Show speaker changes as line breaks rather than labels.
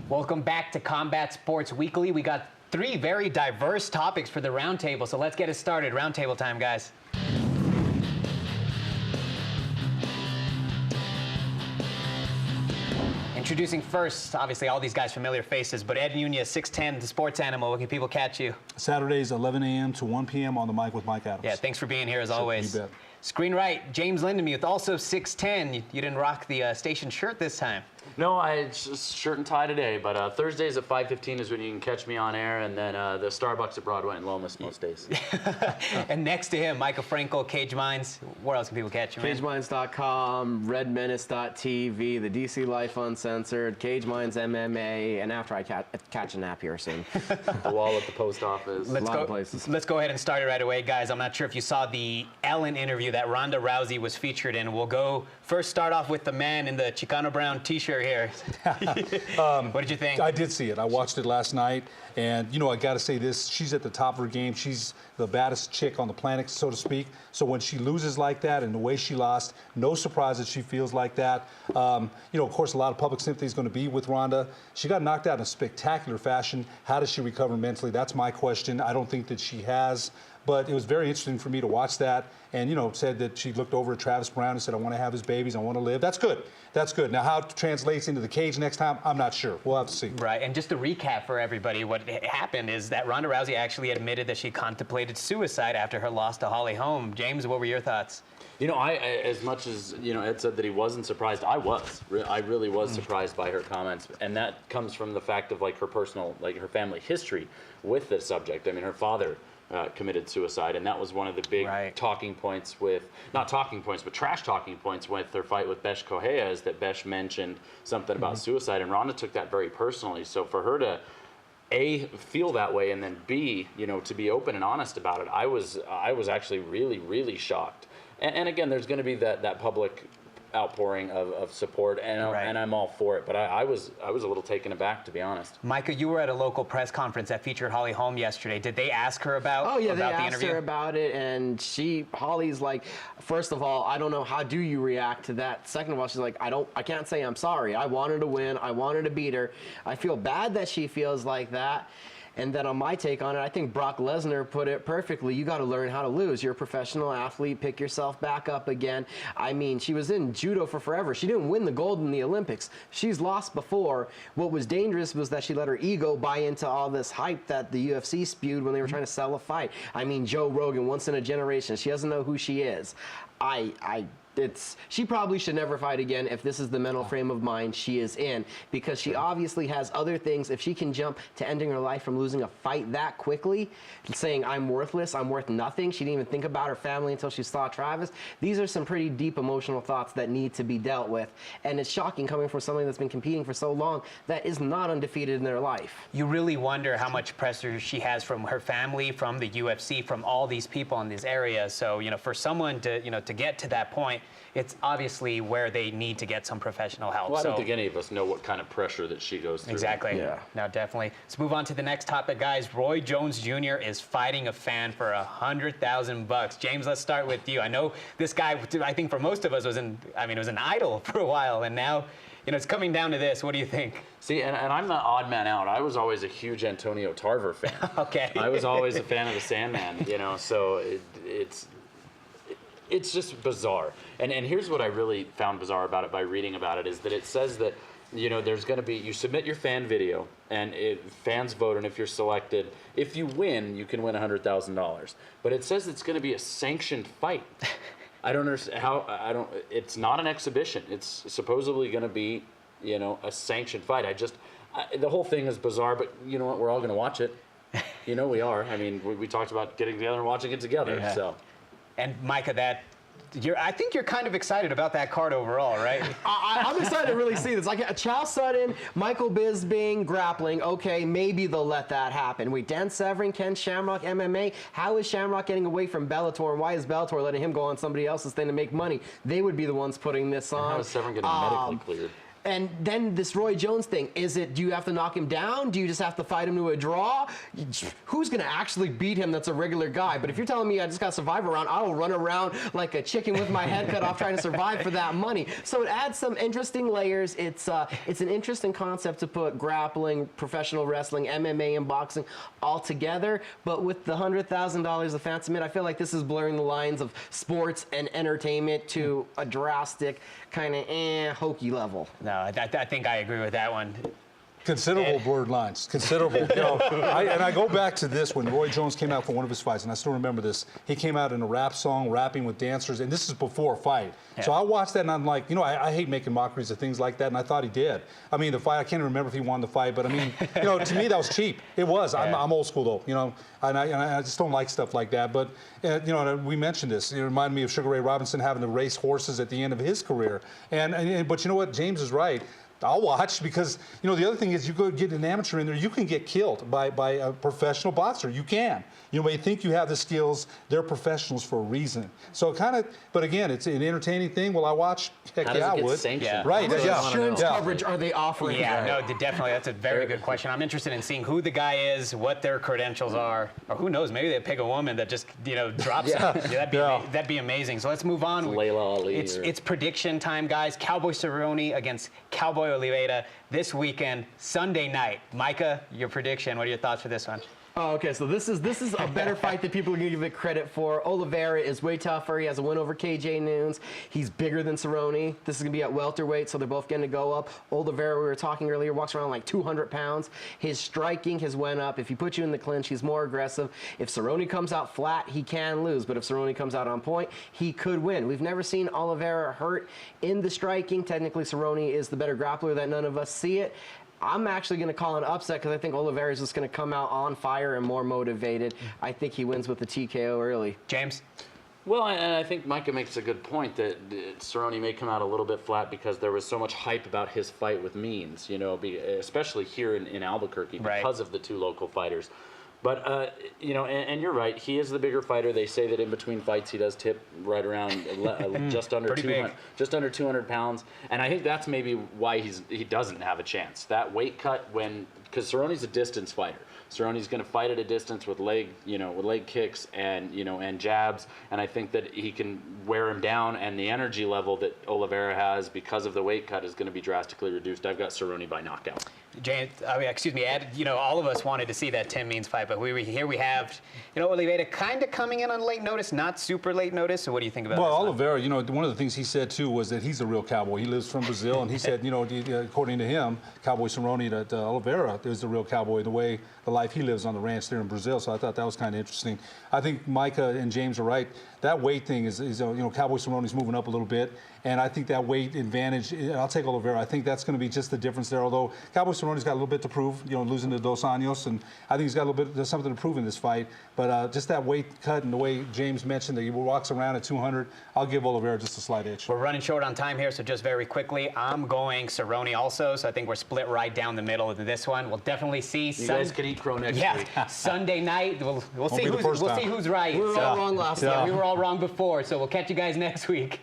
Welcome back to Combat Sports Weekly. We got 3 very diverse topics for the roundtable, so let's get it started. Roundtable time, guys. Introducing first, obviously all these guys familiar faces, but Ed Nunez, 6'10", the sports animal. Where can people catch you?
Saturdays, 11 a.m. to 1 p.m. on the mic with Mike Adams.
Yeah, thanks for being here as always.
You bet.
Screen right, James Lindemuth, also 6'10". You didn't rock the station shirt this time.
No, it's just shirt and tie today, but Thursdays at 5:15 is when you can catch me on air, and then the Starbucks at Broadway and Lomas most days.
And next to him, Michael Frankel, Cage Minds. Where else can people catch you, man?
CageMinds.com, RedMenace.tv, the DC Life Uncensored, Cage Minds MMA, and after I catch a nap here soon.
The wall at the post office.
Let's go ahead and start it right away, guys. I'm not sure if you saw the Ellen interview that Ronda Rousey was featured in. We'll go first start off with the man in the Chicano Brown t-shirt here. What did you think?
I did see it. I watched it last night, and you know, I got to say this: she's at the top of her game. She's the baddest chick on the planet, so to speak. So when she loses like that, and the way she lost, no surprise that she feels like that. You know, of course, a lot of public sympathy is going to be with Ronda. She got knocked out in a spectacular fashion. How does she recover mentally? That's my question. I don't think that she has. But it was very interesting for me to watch that, and you know, said that she looked over at Travis Brown and said, "I want to have his babies. I want to live." That's good. That's good. Now, how it translates into the cage next time, I'm not sure. We'll have to see.
Right, and just to recap for everybody, what happened is that Ronda Rousey actually admitted that she contemplated suicide after her loss to Holly Holm. James, what were your thoughts?
You know, I as much as, you know, Ed said that he wasn't surprised, I really was surprised by her comments, and that comes from the fact of like her personal, like her family history with this subject. I mean, her father committed suicide, and that was one of the big talking points with, not talking points, but trash talking points with their fight with Besh Correia, is that Besh mentioned something about suicide, and Ronda took that very personally. So for her to A, feel that way, and then B, you know, to be open and honest about it, I was actually really shocked. And again, there's going to be that public outpouring of support, and I'm all for it. But I was a little taken aback, to be honest.
Micah, you were at a local press conference that featured Holly Holm yesterday. Did they ask her about?
Oh yeah,
about
they
the
asked
interview?
her about it, and Holly's like, first of all, I don't know, how do you react to that? Second of all, she's like, I can't say I'm sorry. I wanted to win. I wanted to beat her. I feel bad that she feels like that. And then on my take on it, I think Brock Lesnar put it perfectly. You got to learn how to lose. You're a professional athlete. Pick yourself back up again. I mean, she was in judo for forever. She didn't win the gold in the Olympics. She's lost before. What was dangerous was that she let her ego buy into all this hype that the UFC spewed when they were trying to sell a fight. I mean, Joe Rogan, once in a generation. She doesn't know who she is. She probably should never fight again if this is the mental frame of mind she is in, because she obviously has other things. If she can jump to ending her life from losing a fight that quickly, saying I'm worthless, I'm worth nothing, she didn't even think about her family until she saw Travis. These are some pretty deep emotional thoughts that need to be dealt with, and it's shocking coming from somebody that's been competing for so long that is not undefeated in their life.
You really wonder how much pressure she has from her family, from the UFC, from all these people in this area. So, you know, for someone to, you know, to get to that point, it's obviously where they need to get some professional help.
Well, I don't think any of us know what kind of pressure that she goes through.
Exactly.
Yeah.
No, definitely. Let's move on to the next topic, guys. Roy Jones Jr. is fighting a fan for $100,000. James, let's start with you. I know this guy, I think for most of us, was an idol for a while, and now, you know, it's coming down to this. What do you think?
See, and I'm the odd man out. I was always a huge Antonio Tarver fan.
Okay.
I was always a fan of the Sandman, you know, so it's just bizarre. And here's what I really found bizarre about it by reading about it, is that it says that, you know, there's going to be, you submit your fan video, and fans vote, and if you're selected, if you win, you can win $100,000. But it says it's going to be a sanctioned fight. I don't understand how, it's not an exhibition. It's supposedly going to be, you know, a sanctioned fight. The whole thing is bizarre, but you know what? We're all going to watch it. You know we are. I mean, we talked about getting together and watching it together,
Yeah.
so.
And Micah, I think you're kind of excited about that card overall, right?
I'm excited to really see this. Like Chael Sonnen, Michael Bisping, grappling. Okay, maybe they'll let that happen. Wait, Dan Severn, Ken Shamrock, MMA. How is Shamrock getting away from Bellator, and why is Bellator letting him go on somebody else's thing to make money? They would be the ones putting this on.
And how is Severn getting medically cleared?
And then this Roy Jones thing, do you have to knock him down? Do you just have to fight him to a draw? Who's going to actually beat him that's a regular guy? But if you're telling me I just got to survive a round, I will run around like a chicken with my head cut off trying to survive for that money. So it adds some interesting layers. It's an interesting concept to put grappling, professional wrestling, MMA, and boxing all together. But with the $100,000 of fan submit, I feel like this is blurring the lines of sports and entertainment to a drastic kind of hokey level.
No, I think I agree with that one.
Considerable blurred lines. Considerable. I go back to this when Roy Jones came out for one of his fights, and I still remember this. He came out in a rap song, rapping with dancers, and this is before a fight. Yeah. So I watched that, and I'm like, I hate making mockeries of things like that, and I thought he did. I mean, the fight, I can't remember if he won the fight, but I mean, to me, that was cheap. It was. Yeah. I'm old school, though, and I just don't like stuff like that. But, we mentioned this. It reminded me of Sugar Ray Robinson having to race horses at the end of his career. But you know what? James is right. I'll watch because, the other thing is you go get an amateur in there, you can get killed by a professional boxer. You can. You may think you have the skills. They're professionals for a reason. So but again, it's an entertaining thing. Will I watch? Heck yeah, I would.
Yeah.
Right.
What insurance coverage are they offering?
Yeah, no, definitely. That's a very good question. I'm interested in seeing who the guy is, what their credentials are, or who knows, maybe they pick a woman that just, drops him. That'd be amazing. So let's move on.
Layla Ali.
It's prediction time, guys. Cowboy Cerrone against Cowboy Oliveira this weekend, Sunday night. Micah, your prediction. What are your thoughts for this one?
Oh, okay, so this is a better fight than people are going to give it credit for. Oliveira is way tougher. He has a win over KJ Noons. He's bigger than Cerrone. This is going to be at welterweight, so they're both going to go up. Oliveira, we were talking earlier, walks around like 200 pounds. His striking has went up. If he puts you in the clinch, he's more aggressive. If Cerrone comes out flat, he can lose, but if Cerrone comes out on point, he could win. We've never seen Oliveira hurt in the striking. Technically, Cerrone is the better grappler that none of us see it. I'm actually going to call an upset because I think Oliveira is just going to come out on fire and more motivated. I think he wins with the TKO early.
James?
Well, and I think Micah makes a good point that Cerrone may come out a little bit flat because there was so much hype about his fight with Means, especially here in Albuquerque because of the two local fighters. But, and you're right. He is the bigger fighter. They say that in between fights he does tip right around just under 200 pounds. And I think that's maybe why he doesn't have a chance. That weight cut because Cerrone's a distance fighter. Cerrone's going to fight at a distance with leg kicks and jabs, and I think that he can wear him down, and the energy level that Oliveira has because of the weight cut is going to be drastically reduced. I've got Cerrone by knockout.
James, Ed, all of us wanted to see that Tim Means fight, but here we have, Oliveira kind of coming in on late notice, not super late notice. So what do you think about
Well,
this
Oliveira, one of the things he said too was that he's a real cowboy. He lives from Brazil, and he said, according to him, Cowboy Cerrone, that Oliveira is the real cowboy, the way the life he lives on the ranch there in Brazil. So I thought that was kind of interesting. I think Micah and James are right. That weight thing is Cowboy Cerrone's moving up a little bit, and I think that weight advantage, I'll take Oliveira. I think that's going to be just the difference there, although Cowboy Cerrone's got a little bit to prove, losing to Dos Anjos, and I think he's got a little bit, there's something to prove in this fight, but just that weight cut and the way James mentioned that he walks around at 200, I'll give Oliveira just a slight edge.
We're running short on time here, so just very quickly, I'm going Cerrone also, so I think we're split right down the middle of this one. We'll definitely see.
You guys could eat crow next week.
Sunday night, we'll see who's right.
We were all wrong last time.
We were all wrong before, so we'll catch you guys next week.